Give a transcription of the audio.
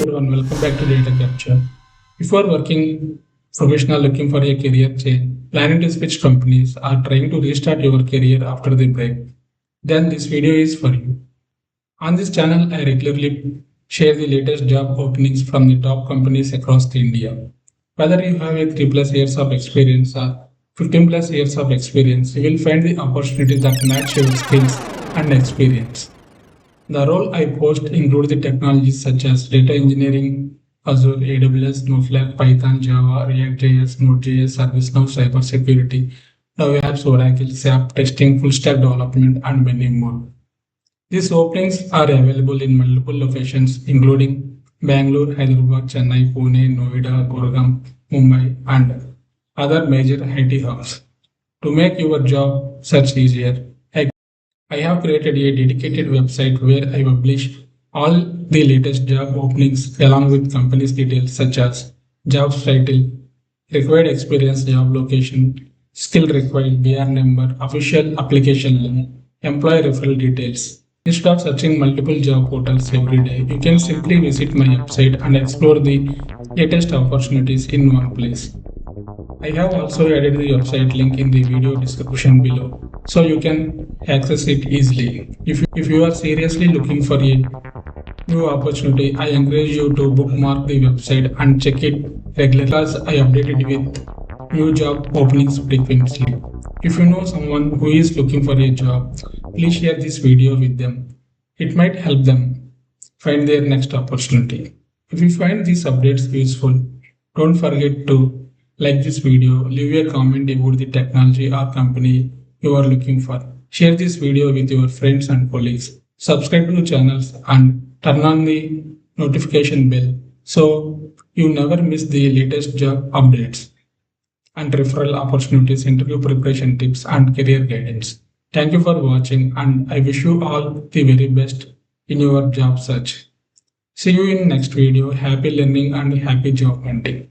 everyone, welcome back to Data Capture. If you are working professional looking for a career change, planning to switch companies, or trying to restart your career after the break, then this video is for you. On this channel, I regularly share the latest job openings from the top companies across the India. Whether you have a 3 plus years of experience or 15 plus years of experience, you will find the opportunities that match your skills and experience. The role I post include the technologies such as data engineering, Azure, AWS, Snowflake, Python, Java, React.js, Node.js, ServiceNow, cybersecurity, Apps, Oracle, SAP, testing, full stack development, and many more. These openings are available in multiple locations, including Bangalore, Hyderabad, Chennai, Pune, Noida, Gurgaon, Mumbai, and other major IT hubs. To make your job search easier, I have created a dedicated website where I publish all the latest job openings along with companies details such as job title, required experience, job location, skill required, BR number, official application link, employee referral details. Instead of searching multiple job portals every day, you can simply visit my website and explore the latest opportunities in one place. I have also added the website link in the video description below so you can access it easily. If you are seriously looking for a new opportunity, I encourage you to bookmark the website and check it regularly because I update it with new job openings frequently. If you know someone who is looking for a job, please share this video with them. It might help them find their next opportunity. If you find these updates useful, don't forget to like this video, leave a comment about the technology or company you are looking for. Share this video with your friends and colleagues. Subscribe to the channels and turn on the notification bell so you never miss the latest job updates and referral opportunities, interview preparation tips, and career guidance. Thank you for watching, and I wish you all the very best in your job search. See you in next video. Happy learning and happy job hunting.